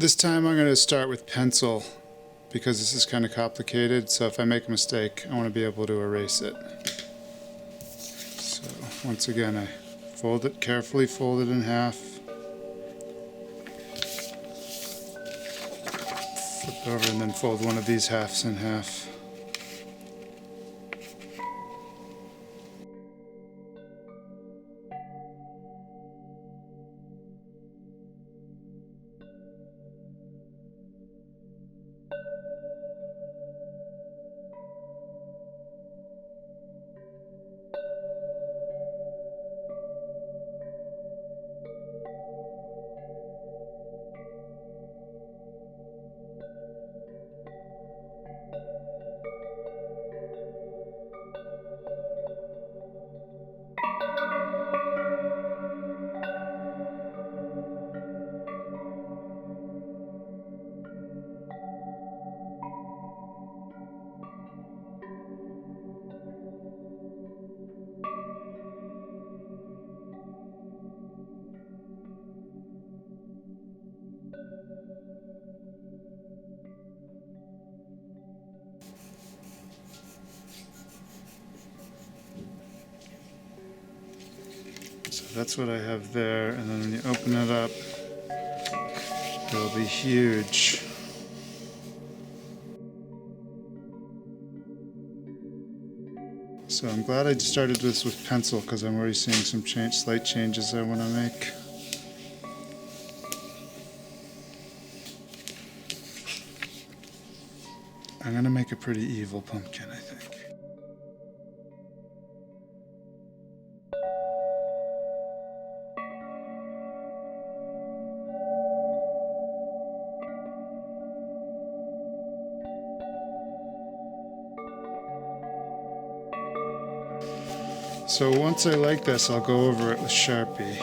This time I'm going to start with pencil because this is kind of complicated, so if I make a mistake, I want to be able to erase it. So once again, I fold it, carefully fold it in half, flip it over, and then fold one of these halves in half. So that's what I have there, and then when you open it up, it'll be huge. So I'm glad I started this with pencil because I'm already seeing some slight changes I want to make. I'm going to make a pretty evil pumpkin, I think. So once I like this, I'll go over it with Sharpie.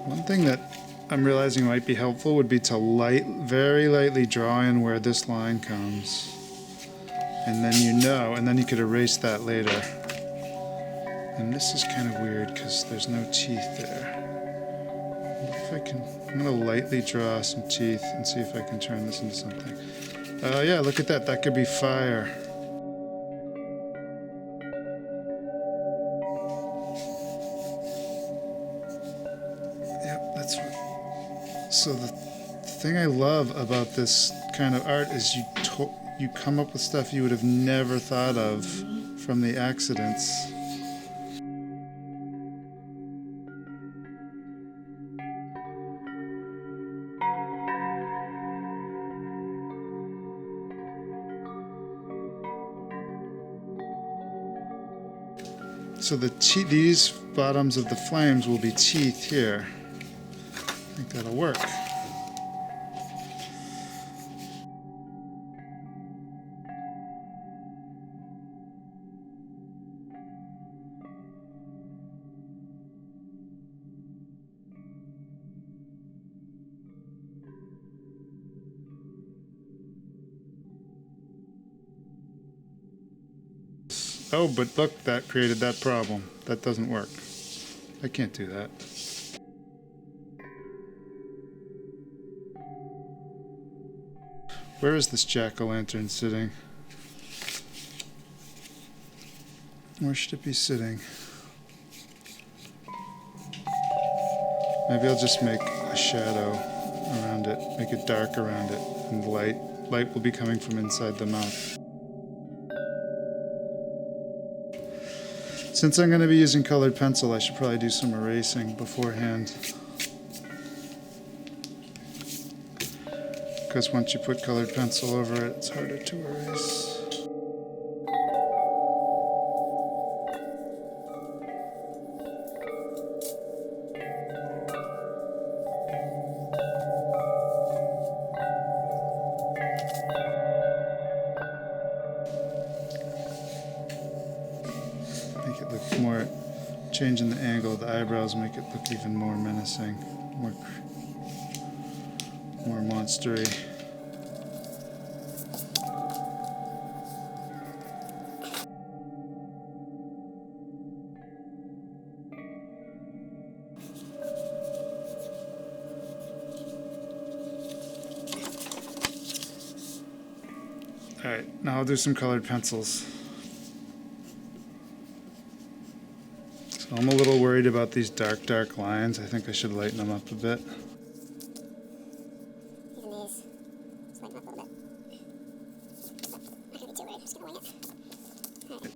One thing that I'm realizing might be helpful would be to very lightly draw in where this line comes. And then and then you could erase that later. And this is kind of weird because there's no teeth there. I'm going to lightly draw some teeth and see if I can turn this into something. Yeah, look at that. That could be fire. Yep, that's what. So the thing I love about this kind of art is you come up with stuff you would have never thought of from the accidents. So these bottoms of the flames will be teeth here. I think that'll work. Oh, but look, that created that problem. That doesn't work. I can't do that. Where is this jack-o'-lantern sitting? Where should it be sitting? Maybe I'll just make a shadow around it, make it dark around it, and light will be coming from inside the mouth. Since I'm going to be using colored pencil, I should probably do some erasing beforehand. Because once you put colored pencil over it, it's harder to erase. it look more, changing the angle of the eyebrows make it look even more menacing, more monstery. Alright, now I'll do some colored pencils. So I'm a little worried about these dark lines. I think I should lighten them up a bit. Even these. Just lighten up a little bit. Not gonna be too worried. I'm just gonna wing it. Alright.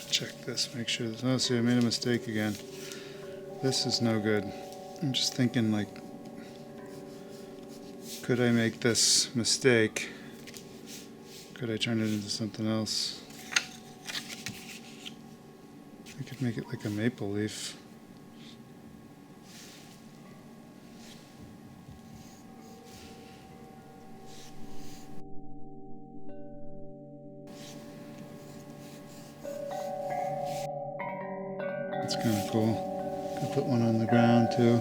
Check this, make sure there's, oh, see, I made a mistake again. This is no good. I'm just thinking, like, could I make this mistake? Could I turn it into something else? I could make it like a maple leaf. That's kind of cool. Could put one on the ground too.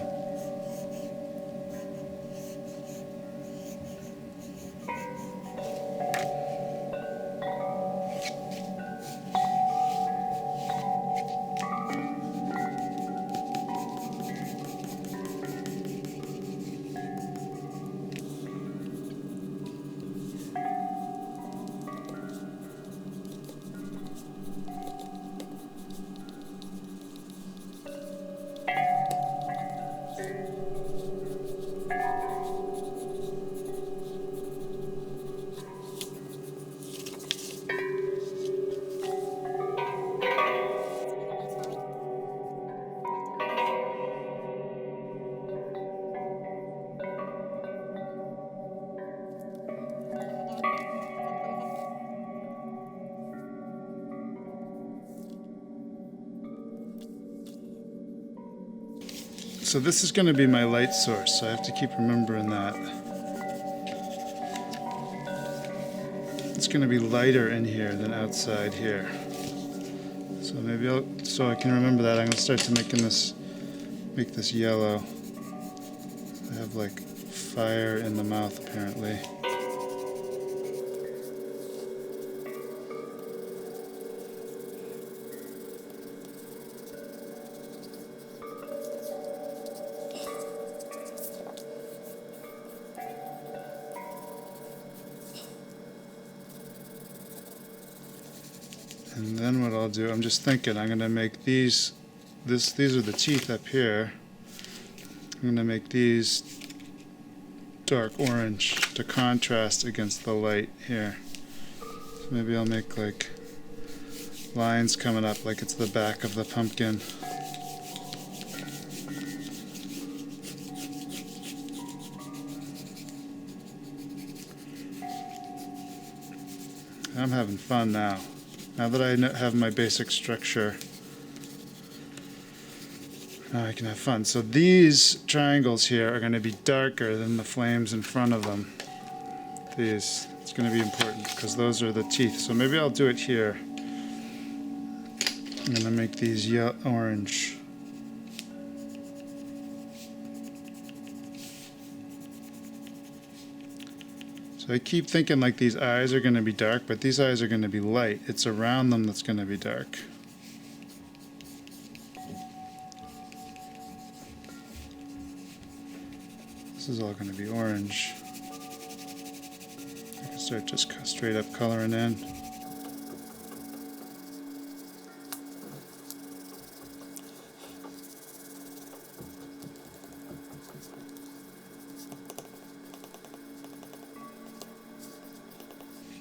So this is going to be my light source, so I have to keep remembering that. It's going to be lighter in here than outside here. So maybe so I can remember that, I'm going to start to make this yellow. I have like fire in the mouth apparently. And then what I'll do, I'm just thinking, I'm going to make these are the teeth up here. I'm going to make these dark orange to contrast against the light here. So maybe I'll make like lines coming up like it's the back of the pumpkin. I'm having fun now. Now that I have my basic structure, now I can have fun. So these triangles here are going to be darker than the flames in front of them. These, it's going to be important because those are the teeth. So maybe I'll do it here. I'm going to make these orange. So I keep thinking like these eyes are going to be dark, but these eyes are going to be light. It's around them that's going to be dark. This is all going to be orange. I can start just straight up coloring in.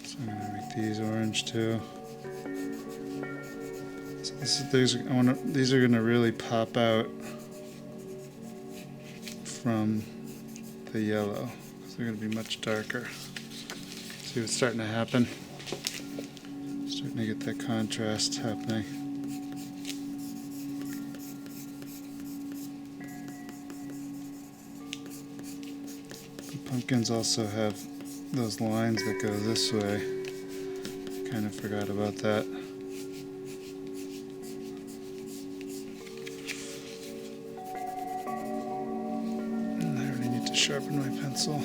So I'm going to make these orange too. So these are going to really pop out from the yellow, because they're going to be much darker. See what's starting to happen? Starting to get that contrast happening. Pumpkins also have those lines that go this way. Kind of forgot about that. And I already need to sharpen my pencil.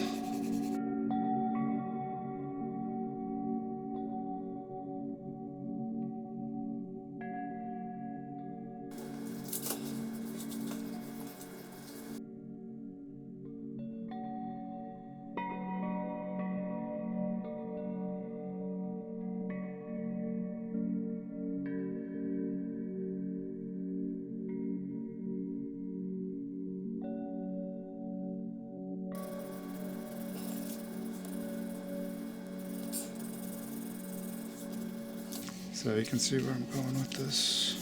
So you can see where I'm going with this.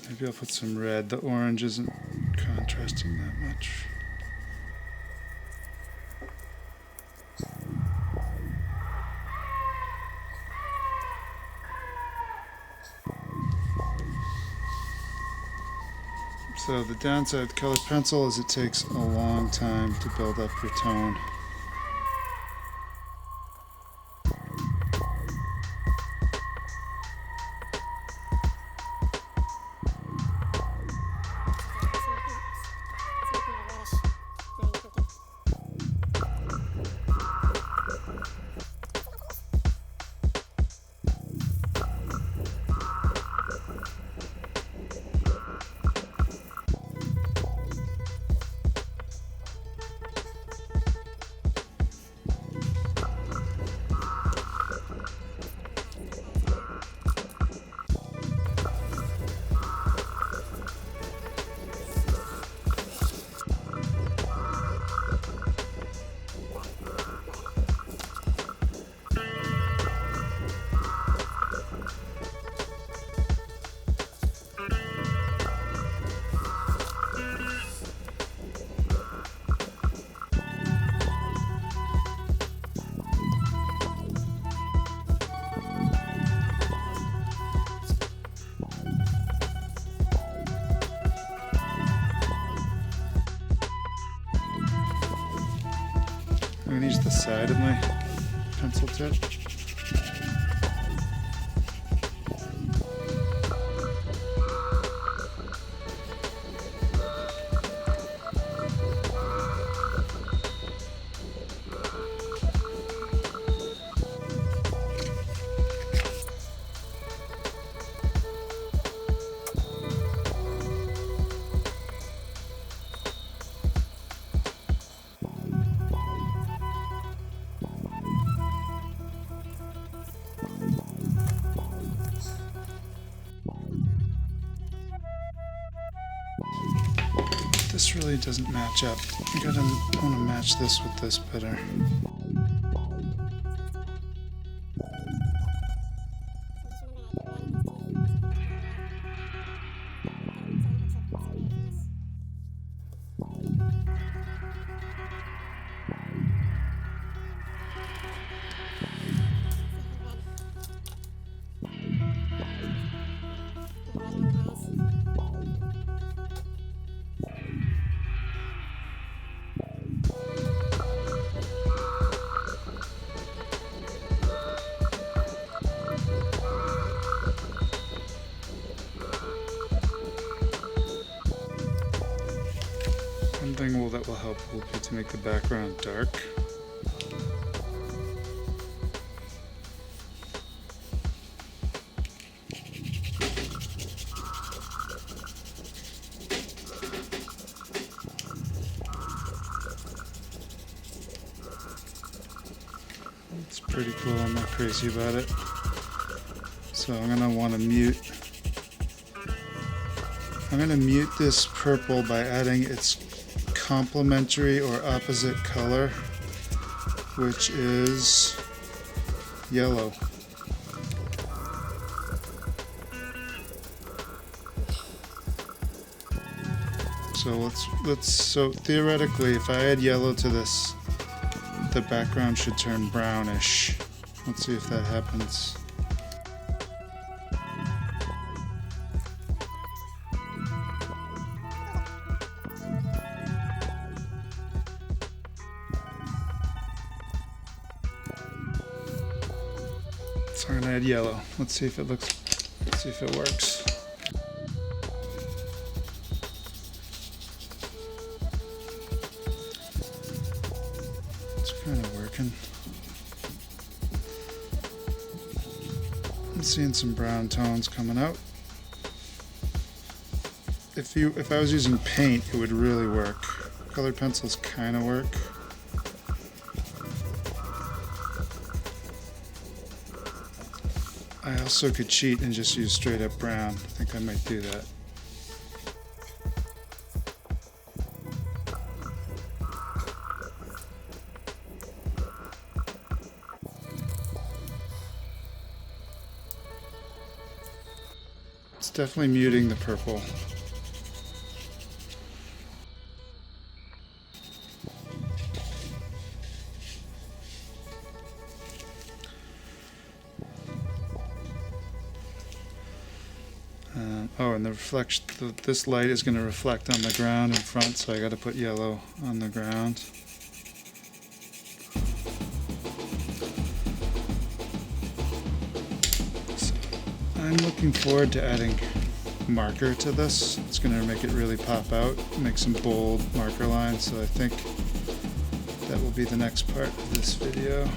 Maybe I'll put some red. The orange isn't contrasting that much. So the downside with colored pencil is it takes a long time to build up your tone. I'm going to use the side of my pencil tip. This really doesn't match up. I want to match this with this better. One thing that will help will be to make the background dark. It's pretty cool, I'm not crazy about it. So I'm going to want to mute. I'm going to mute this purple by adding its complementary or opposite color, which is yellow. So so theoretically, if I add yellow to this, the background should turn brownish. Let's see if that happens. So I'm gonna add yellow. Let's see if it works. It's kind of working. I'm seeing some brown tones coming out. If I was using paint, it would really work. Colored pencils kind of work. I also could cheat and just use straight up brown. I think I might do that. It's definitely muting the purple. Oh, and this light is going to reflect on the ground in front, so I got to put yellow on the ground. So I'm looking forward to adding marker to this. It's going to make it really pop out, make some bold marker lines, so I think that will be the next part of this video.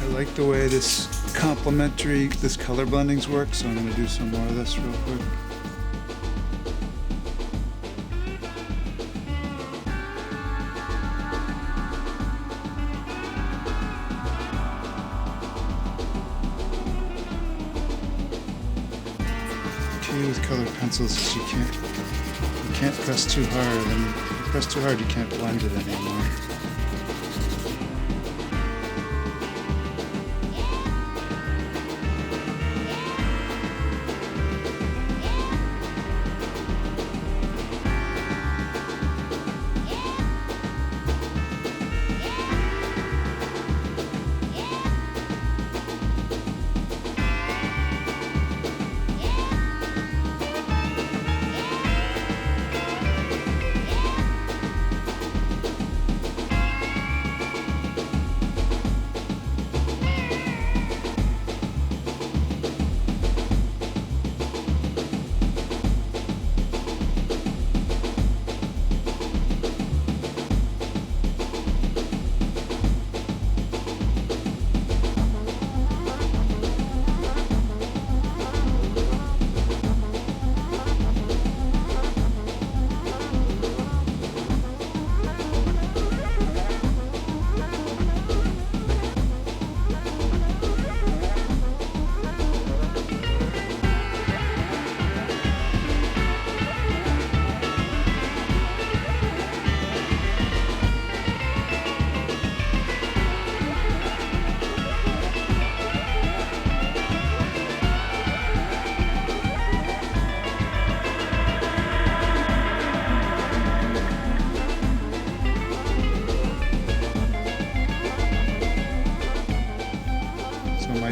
I like the way this color blendings work, so I'm going to do some more of this real quick. Key with colored pencils is you can't press too hard, and if you press too hard you can't blend it anymore.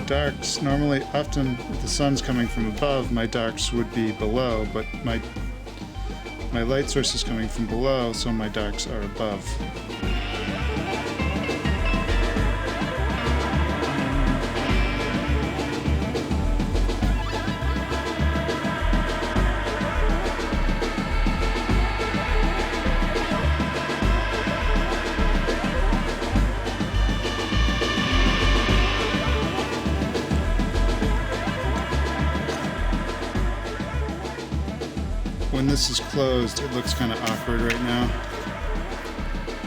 Darks, often if the sun's coming from above, my darks would be below, but my light source is coming from below, so my darks are above. When this is closed, it looks kind of awkward right now.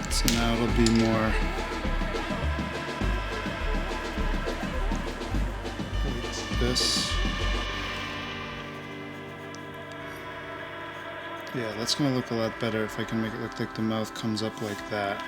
So now it'll be more like this. Yeah, that's gonna look a lot better if I can make it look like the mouth comes up like that.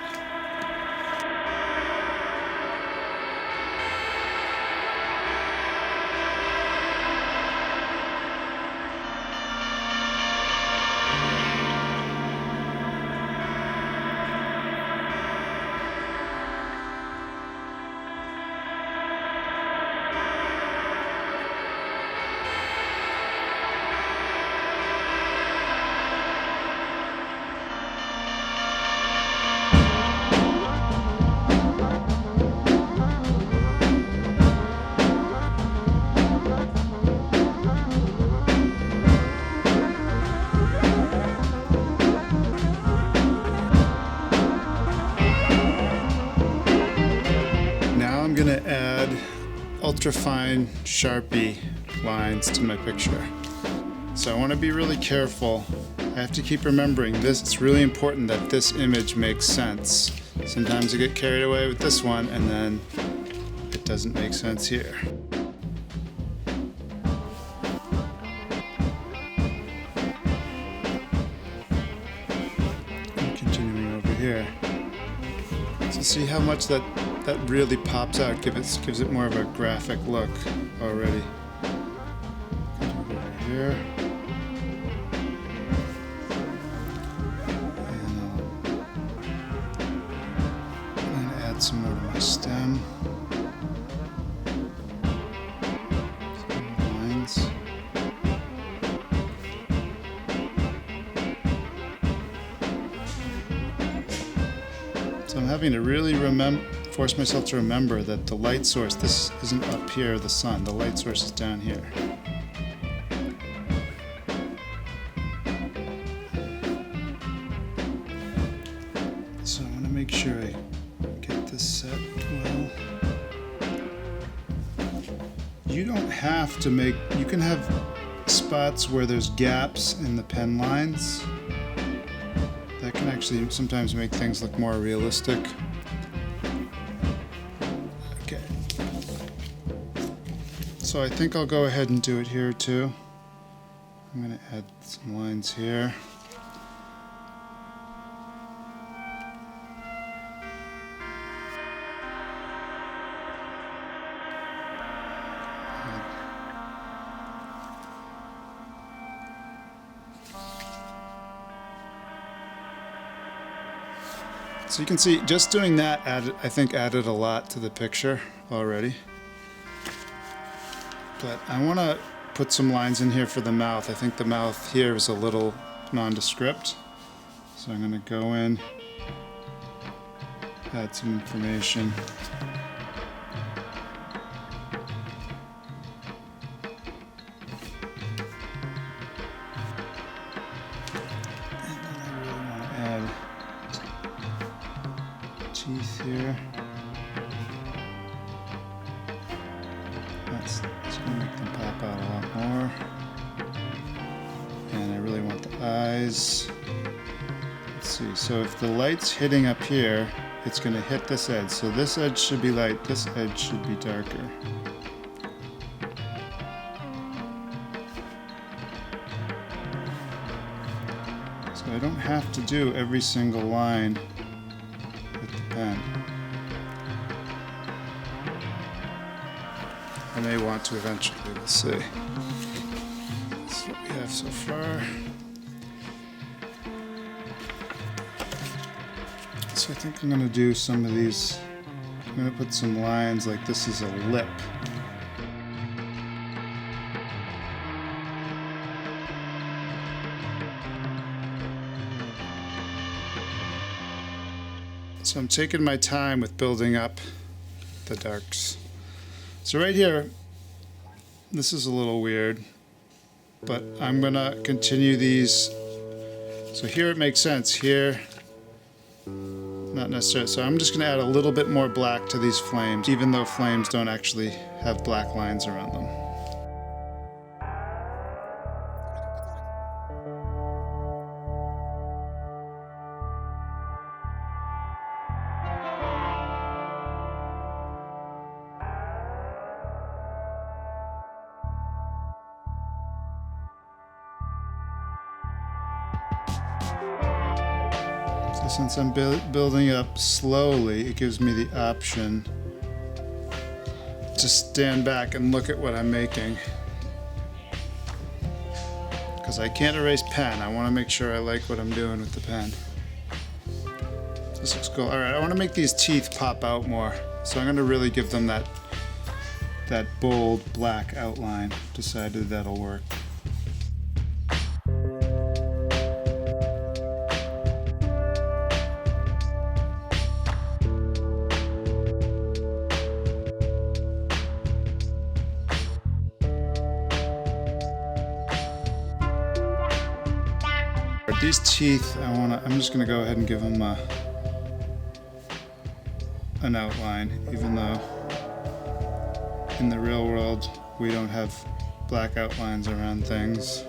Now I'm gonna add ultrafine Sharpie lines to my picture. So I want to be really careful. I have to keep remembering this. It's really important that this image makes sense. Sometimes I get carried away with this one and then it doesn't make sense here. And continuing over here. So see how much that really pops out, gives it more of a graphic look already. Over here. And add some more to my stem. Some lines. So I'm having to really force myself to remember that the light source, this isn't up here, the sun, the light source is down here. So I want to make sure I get this set well. You don't have to you can have spots where there's gaps in the pen lines. That can actually sometimes make things look more realistic. Okay. So I think I'll go ahead and do it here too. I'm going to add some lines here. So you can see just doing that I think added a lot to the picture already. But I want to put some lines in here for the mouth. I think the mouth here is a little nondescript. So I'm going to go in, add some information. And then I really want to add teeth here. That's going to make them pop out a lot more. And I really want the eyes. Let's see, so if the light's hitting up here, it's going to hit this edge. So this edge should be light, this edge should be darker. So I don't have to do every single line with the pen. I may want to eventually, we'll see. That's what we have so far. So I think I'm going to do some of these. I'm going to put some lines like this is a lip. So I'm taking my time with building up the darks. So right here, this is a little weird, but I'm gonna continue these. So here it makes sense, here, not necessarily. So I'm just gonna add a little bit more black to these flames, even though flames don't actually have black lines around them. So since I'm building up slowly, it gives me the option to stand back and look at what I'm making. Because I can't erase pen. I want to make sure I like what I'm doing with the pen. This looks cool. All right, I want to make these teeth pop out more. So I'm going to really give them that bold black outline. Decided that'll work. These teeth, I'm just gonna go ahead and give them an outline, even though in the real world we don't have black outlines around things.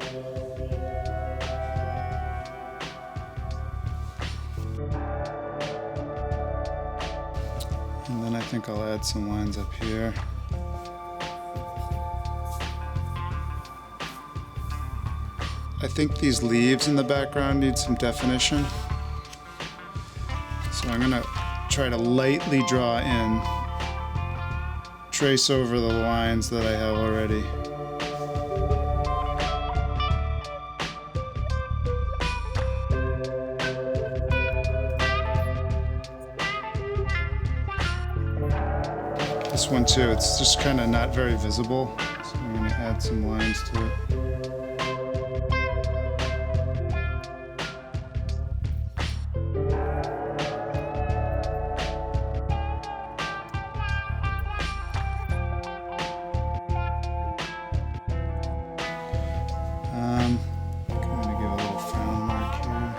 And then I think I'll add some lines up here. I think these leaves in the background need some definition. So I'm gonna try to lightly draw in, trace over the lines that I have already. This one too, it's just kind of not very visible, so I'm gonna add some lines to it. I'm gonna give a little frown mark here.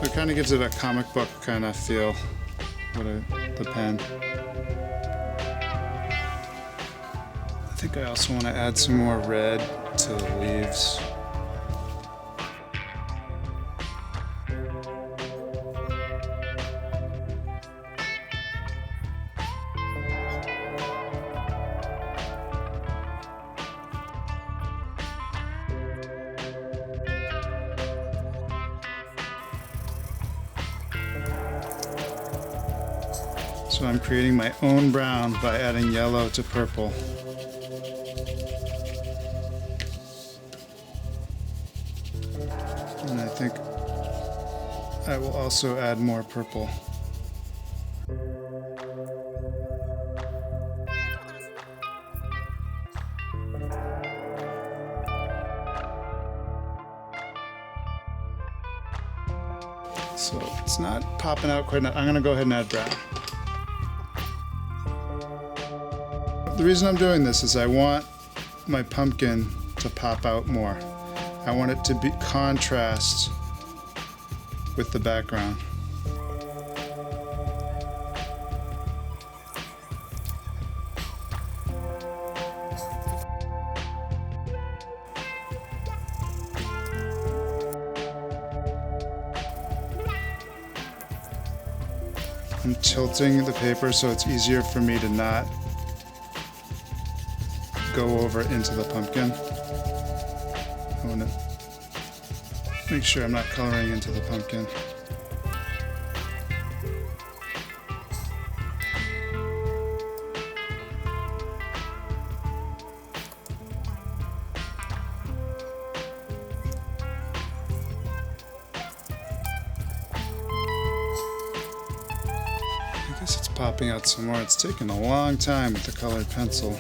It kind of gives it a comic book kind of feel, the pen. I think I also want to add some more red to the leaves. So I'm creating my own brown by adding yellow to purple. And I think I will also add more purple. So it's not popping out quite enough. I'm gonna go ahead and add brown. The reason I'm doing this is I want my pumpkin to pop out more. I want it to be contrast with the background. I'm tilting the paper so it's easier for me to not go over into the pumpkin. I want to make sure I'm not coloring into the pumpkin. I guess it's popping out some more. It's taken a long time with the colored pencil.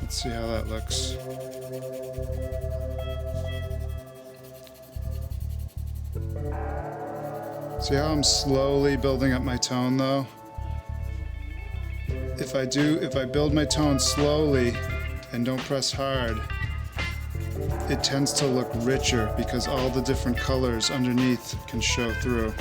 Let's see how that looks. See how I'm slowly building up my tone though? if I build my tone slowly and don't press hard, it tends to look richer because all the different colors underneath can show through.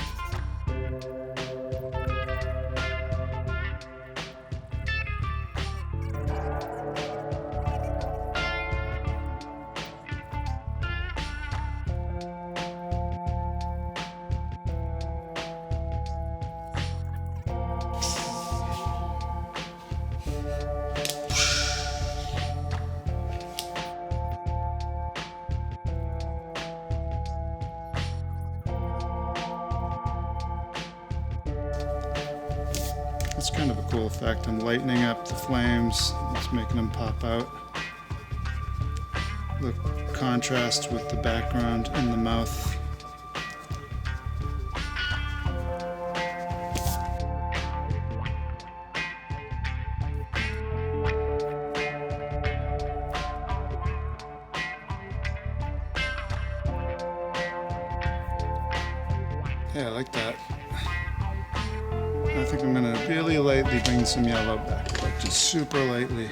It's kind of a cool effect. I'm lightening up the flames. It's making them pop out. The contrast with the background and the mouth. Yeah, I like that. I think I'm gonna really lightly bring some yellow back, like just super lightly.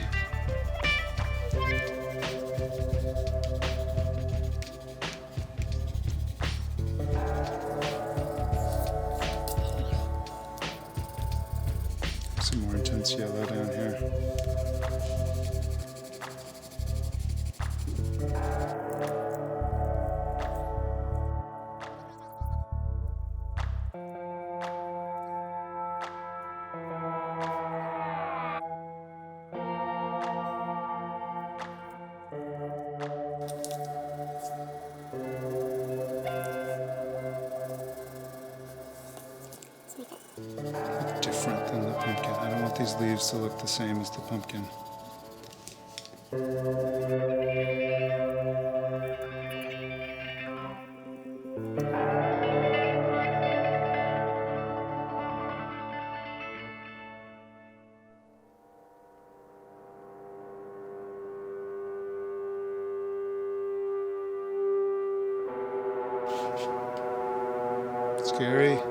Some more intense yellow down here. Look different than the pumpkin. I don't want these leaves to look the same as the pumpkin. Scary.